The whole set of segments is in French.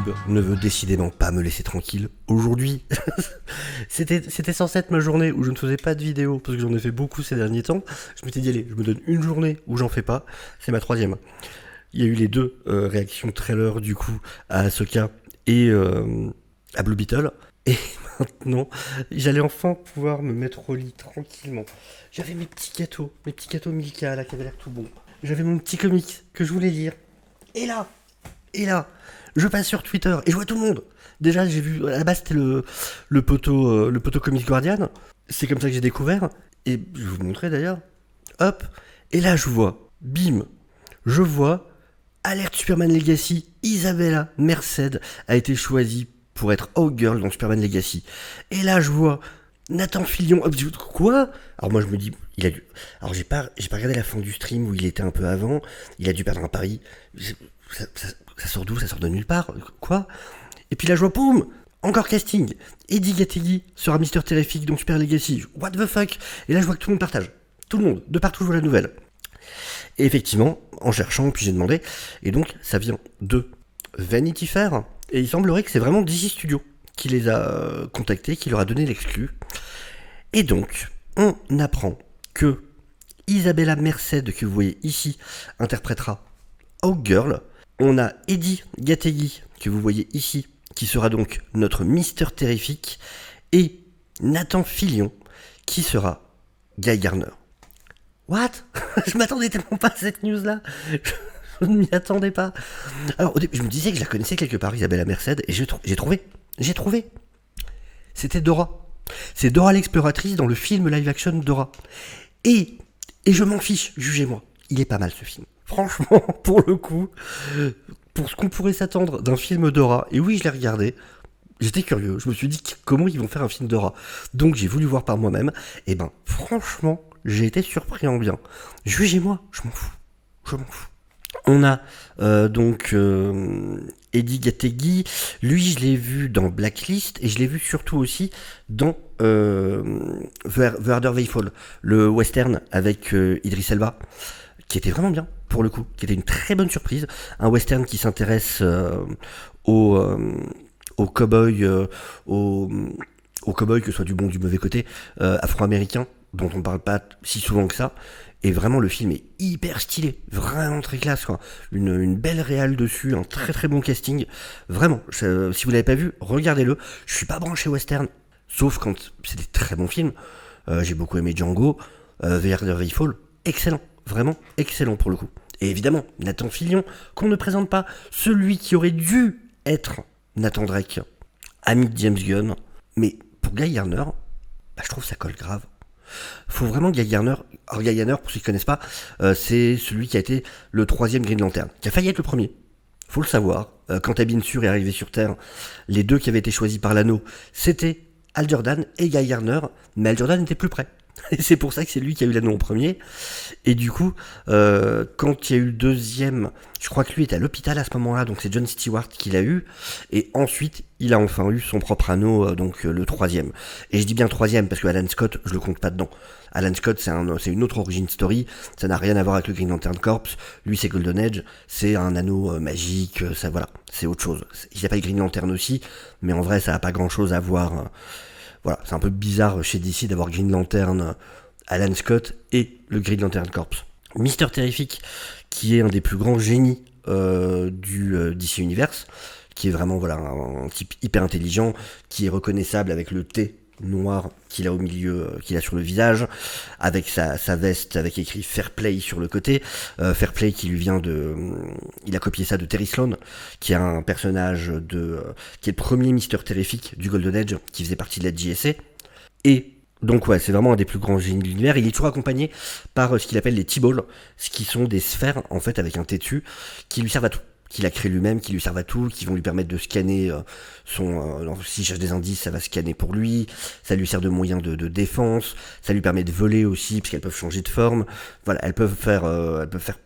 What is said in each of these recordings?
YouTube ne veut décidément pas me laisser tranquille. Aujourd'hui, c'était censé être ma journée où je ne faisais pas de vidéos, parce que j'en ai fait beaucoup ces derniers temps. Je m'étais dit, allez, je me donne une journée où j'en fais pas. C'est ma troisième. Il y a eu les deux réactions trailer, du coup, à Ahsoka et à Blue Beetle. Et maintenant, j'allais enfin pouvoir me mettre au lit tranquillement. J'avais mes petits gâteaux Milka, là, qui avaient l'air tout bons. J'avais mon petit comics que je voulais lire. Et là, je passe sur Twitter et je vois tout le monde. Déjà, j'ai vu, à la base, c'était le poteau Comics Guardian. C'est comme ça que j'ai découvert. Et je vais vous montrer d'ailleurs. Hop. Et là, je vois, bim, je vois, Alerte Superman Legacy, Isabella Merced a été choisie pour être Hawkgirl dans Superman Legacy. Et là, je vois Nathan Fillion. Quoi? Alors moi, je me dis, il a dû... Alors j'ai pas regardé la fin du stream où il était un peu avant. Il a dû perdre un pari. Ça sort d'où? Ça sort de nulle part. Quoi? Et puis là, je vois, boum, encore casting. Eddie Gattegi sera Mister Terrific dans Super Legacy. What the fuck? Et là, je vois que tout le monde partage. Tout le monde, de partout, je vois la nouvelle. Et effectivement, en cherchant, puis j'ai demandé. Et donc, ça vient de Vanity Fair. Et il semblerait que c'est vraiment DC Studios qui les a contactés, qui leur a donné l'exclu. Et donc, on apprend que Isabella Merced, que vous voyez ici, interprétera Hawkgirl. On a Eddie Gattegi, que vous voyez ici, qui sera donc notre Mister Terrific, et Nathan Fillion, qui sera Guy Garner. What? Je m'attendais tellement pas à cette news-là. Je ne m'y attendais pas. Alors, au début, je me disais que je la connaissais quelque part, Isabella Merced, et j'ai trouvé. C'était Dora. C'est Dora l'exploratrice dans le film live-action Dora. Et je m'en fiche, jugez-moi. Il est pas mal ce film. Franchement, pour le coup, pour ce qu'on pourrait s'attendre d'un film Dora, et oui, je l'ai regardé, j'étais curieux. Je me suis dit comment ils vont faire un film Dora. Donc j'ai voulu voir par moi-même. Et ben, franchement, j'ai été surpris en bien. Jugez-moi, je m'en fous. On a donc Eddie Gattegi. Lui, je l'ai vu dans Blacklist et je l'ai vu surtout aussi dans The Harder They Fall, le western avec Idris Elba, qui était vraiment bien pour le coup, qui était une très bonne surprise. Un western qui s'intéresse aux cow-boys, aux cow-boys, que ce soit du bon ou du mauvais côté, afro-américains, dont on parle pas si souvent que ça. Et vraiment, le film est hyper stylé, vraiment très classe, quoi. Une belle réal dessus, un très très bon casting. Vraiment, si vous l'avez pas vu, regardez-le. Je suis pas branché western, sauf quand c'est des très bons films. J'ai beaucoup aimé Django, The Harder They Fall, excellent, vraiment excellent pour le coup. Et évidemment, Nathan Fillion, qu'on ne présente pas, celui qui aurait dû être Nathan Drake, ami de James Gunn. Mais pour Guy Garner, je trouve ça colle grave. Faut vraiment Guy Garner. Alors Guy Garner, pour ceux qui ne connaissent pas, c'est celui qui a été le troisième Green Lantern, qui a failli être le premier. Faut le savoir. Quand Abin Sur est arrivé sur Terre, les deux qui avaient été choisis par l'anneau, c'était Hal Jordan et Guy Garner, mais Hal Jordan n'était plus prêt. Et c'est pour ça que c'est lui qui a eu l'anneau en premier. Et du coup, quand il y a eu le deuxième, je crois que lui était à l'hôpital à ce moment-là, donc c'est John Stewart qui l'a eu. Et ensuite, il a enfin eu son propre anneau, donc le troisième. Et je dis bien troisième parce que Alan Scott, je le compte pas dedans. Alan Scott, c'est une autre origin story. Ça n'a rien à voir avec le Green Lantern Corps. Lui, c'est Golden Age. C'est un anneau magique. Ça, voilà, c'est autre chose. Il y a pas le Green Lantern aussi, mais en vrai, ça a pas grand-chose à voir. Voilà, c'est un peu bizarre chez DC d'avoir Green Lantern, Alan Scott et le Green Lantern Corps. Mister Terrific, qui est un des plus grands génies du DC Universe, qui est vraiment un type hyper intelligent, qui est reconnaissable avec le T noir qu'il a au milieu, qu'il a sur le visage, avec sa veste avec écrit Fair Play sur le côté. Fair Play qui lui vient il a copié ça de Terry Sloan, qui est un personnage qui est le premier Mister Terrific du Golden Age, qui faisait partie de la JSA. Et donc ouais, c'est vraiment un des plus grands génies de l'univers. Il est toujours accompagné par ce qu'il appelle les T-Balls, ce qui sont des sphères en fait avec un T dessus, qui lui servent à tout, qu'il a créé lui-même, qui lui servent à tout, qui vont lui permettre de scanner s'il cherche des indices, ça va scanner pour lui, ça lui sert de moyen de défense, ça lui permet de voler aussi, parce qu'elles peuvent changer de forme, voilà, elles peuvent faire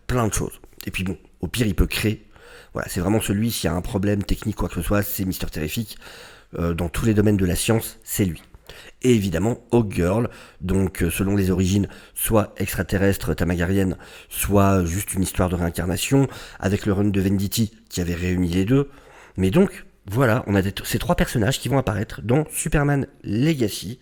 plein de choses. Et puis bon, au pire, il peut créer. Voilà, c'est vraiment celui, s'il y a un problème technique, quoi que ce soit, c'est Mister Terrific. Dans tous les domaines de la science, c'est lui. Et évidemment, Hawkgirl, donc selon les origines, soit extraterrestre tamagarienne, soit juste une histoire de réincarnation, avec le run de Venditti qui avait réuni les deux. Mais donc, voilà, on a ces 3 personnages qui vont apparaître dans Superman Legacy,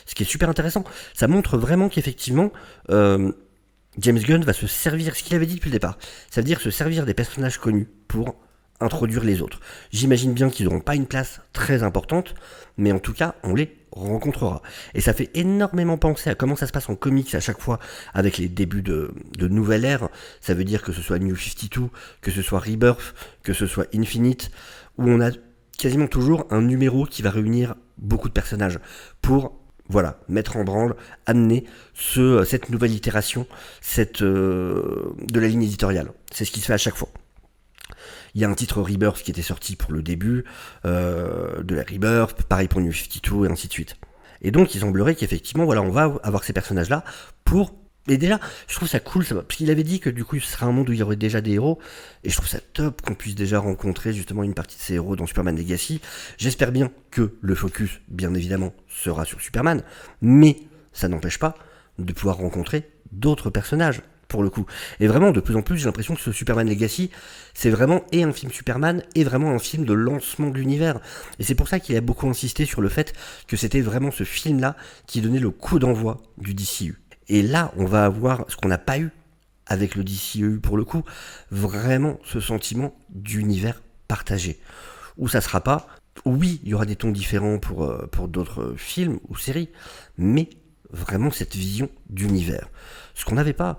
ce qui est super intéressant. Ça montre vraiment qu'effectivement, James Gunn va se servir, ce qu'il avait dit depuis le départ, ça veut dire se servir des personnages connus pour introduire les autres. J'imagine bien qu'ils n'auront pas une place très importante, mais en tout cas, on les rencontrera. Et ça fait énormément penser à comment ça se passe en comics à chaque fois, avec les débuts de nouvelle ère. Ça veut dire que ce soit New 52, que ce soit Rebirth, que ce soit Infinite, où on a quasiment toujours un numéro qui va réunir beaucoup de personnages pour mettre en branle, amener cette nouvelle itération de la ligne éditoriale. C'est ce qui se fait à chaque fois. Il y a un titre Rebirth qui était sorti pour le début de la Rebirth, pareil pour New 52 et ainsi de suite. Et donc il semblerait qu'effectivement, on va avoir ces personnages-là pour... Et déjà, je trouve ça cool, parce qu'il avait dit que du coup ce sera un monde où il y aurait déjà des héros, et je trouve ça top qu'on puisse déjà rencontrer justement une partie de ces héros dans Superman Legacy. J'espère bien que le focus, bien évidemment, sera sur Superman, mais ça n'empêche pas de pouvoir rencontrer d'autres personnages, pour le coup. Et vraiment, de plus en plus, j'ai l'impression que ce Superman Legacy, c'est vraiment et un film Superman, et vraiment un film de lancement de l'univers. Et c'est pour ça qu'il a beaucoup insisté sur le fait que c'était vraiment ce film-là qui donnait le coup d'envoi du DCU. Et là, on va avoir ce qu'on n'a pas eu avec le DCU pour le coup, vraiment ce sentiment d'univers partagé. Où ça sera pas, oui, il y aura des tons différents pour d'autres films ou séries, mais vraiment cette vision d'univers. Ce qu'on n'avait pas,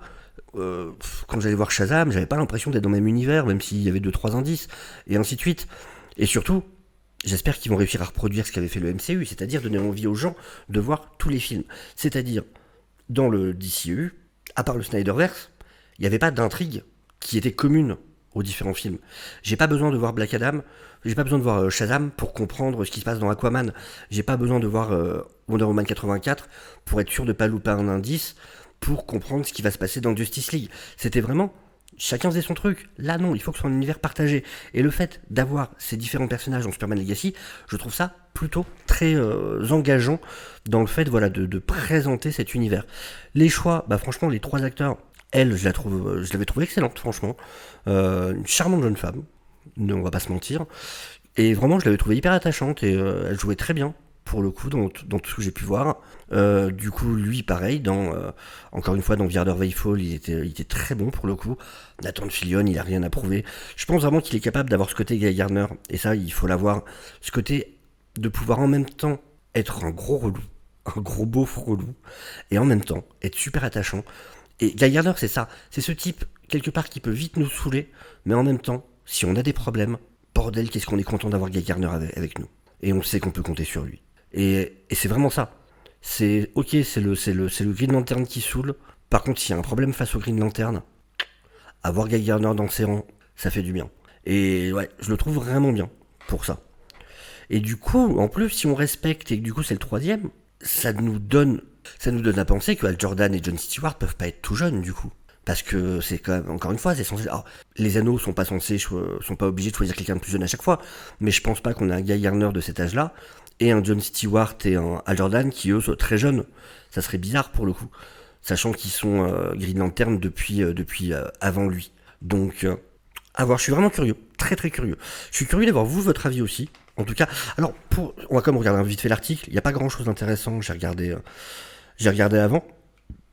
quand j'allais voir Shazam, j'avais pas l'impression d'être dans le même univers, même s'il y avait 2-3 indices, et ainsi de suite. Et surtout, j'espère qu'ils vont réussir à reproduire ce qu'avait fait le MCU, c'est-à-dire donner envie aux gens de voir tous les films. C'est-à-dire, dans le DCU, à part le Snyderverse, il n'y avait pas d'intrigue qui était commune aux différents films. J'ai pas besoin de voir Black Adam, j'ai pas besoin de voir Shazam pour comprendre ce qui se passe dans Aquaman, j'ai pas besoin de voir Wonder Woman 84 pour être sûr de pas louper un indice, pour comprendre ce qui va se passer dans Justice League. C'était vraiment... Chacun faisait son truc. Là, non, il faut que ce soit un univers partagé. Et le fait d'avoir ces différents personnages dans Superman Legacy, je trouve ça plutôt très engageant dans le fait de présenter cet univers. Les choix, franchement, les 3 acteurs, elle, je l'avais trouvée excellente, franchement. Une charmante jeune femme, on va pas se mentir. Et vraiment, je l'avais trouvée hyper attachante et elle jouait très bien. Pour le coup, dans tout ce que j'ai pu voir. Du coup, lui, pareil, encore une fois, dans The Harder They Fall, il était très bon pour le coup. Nathan Fillion, il a rien à prouver. Je pense vraiment qu'il est capable d'avoir ce côté Guy Gardner, et ça, il faut l'avoir. Ce côté de pouvoir en même temps être un gros relou, un gros beauf relou, et en même temps être super attachant. Et Guy Gardner, c'est ça. C'est ce type, quelque part, qui peut vite nous saouler, mais en même temps, si on a des problèmes, bordel, qu'est-ce qu'on est content d'avoir Guy Gardner avec nous. Et on sait qu'on peut compter sur lui. Et c'est vraiment ça. C'est ok, c'est le Green Lantern qui saoule. Par contre, s'il y a un problème face au Green Lantern, avoir Guy Gardner dans ses rangs, ça fait du bien. Et ouais, je le trouve vraiment bien pour ça. Et du coup, en plus, si on respecte et que du coup c'est le 3e, ça nous donne à penser que Hal Jordan et John Stewart peuvent pas être tout jeunes du coup. Parce que c'est quand même, encore une fois, c'est censé... Alors, les anneaux sont pas obligés de choisir quelqu'un de plus jeune à chaque fois, mais je pense pas qu'on ait un Guy Gardner de cet âge-là, et un John Stewart et un Hal Jordan qui eux sont très jeunes. Ça serait bizarre pour le coup, sachant qu'ils sont Green Lantern depuis avant lui. Donc, à voir, je suis vraiment curieux, très très curieux. Je suis curieux d'avoir votre avis aussi. En tout cas, alors, on va quand même regarder vite fait l'article, il n'y a pas grand chose d'intéressant, j'ai regardé avant.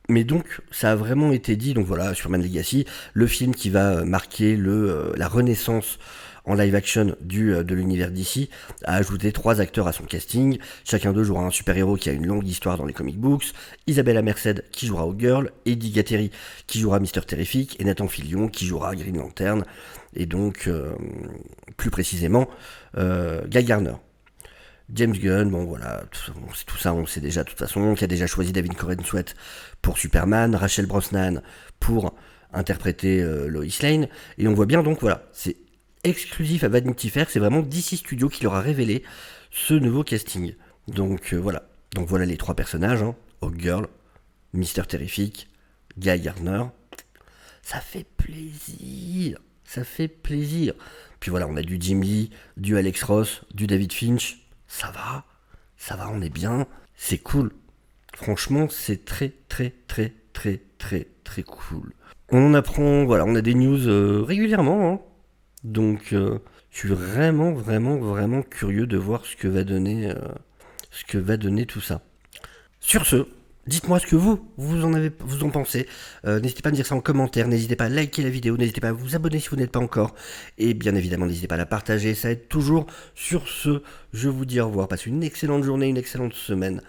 Mais donc, ça a vraiment été dit, donc voilà, Superman Legacy, le film qui va marquer la renaissance en live action de l'univers DC, a ajouté 3 acteurs à son casting. Chacun d'eux jouera un super-héros qui a une longue histoire dans les comic books. Isabella Merced qui jouera Hawkgirl, Eddie Gatteri qui jouera Mister Terrific, et Nathan Fillion qui jouera Green Lantern, et donc, plus précisément, Guy Gardner. James Gunn, bon voilà, tout ça on sait déjà de toute façon, qui a déjà choisi David Corenswet pour Superman, Rachel Brosnahan pour interpréter Lois Lane, et on voit bien donc voilà, c'est exclusif à Vanity Fair, c'est vraiment DC Studios qui leur a révélé ce nouveau casting. Donc voilà les 3 personnages, Hawkgirl, Mister Terrific, Guy Gardner, ça fait plaisir. Puis voilà, on a du Jim Lee, du Alex Ross, du David Finch. Ça va, on est bien, c'est cool. Franchement, c'est très très très très très très cool. On apprend, voilà, on a des news régulièrement, donc je Je suis vraiment, vraiment, vraiment curieux de voir ce que va donner tout ça. Sur ce, dites-moi ce que vous en pensez. N'hésitez pas à me dire ça en commentaire, n'hésitez pas à liker la vidéo, n'hésitez pas à vous abonner si vous n'êtes pas encore. Et bien évidemment, n'hésitez pas à la partager, ça aide toujours. Sur ce, je vous dis au revoir, passez une excellente journée, une excellente semaine.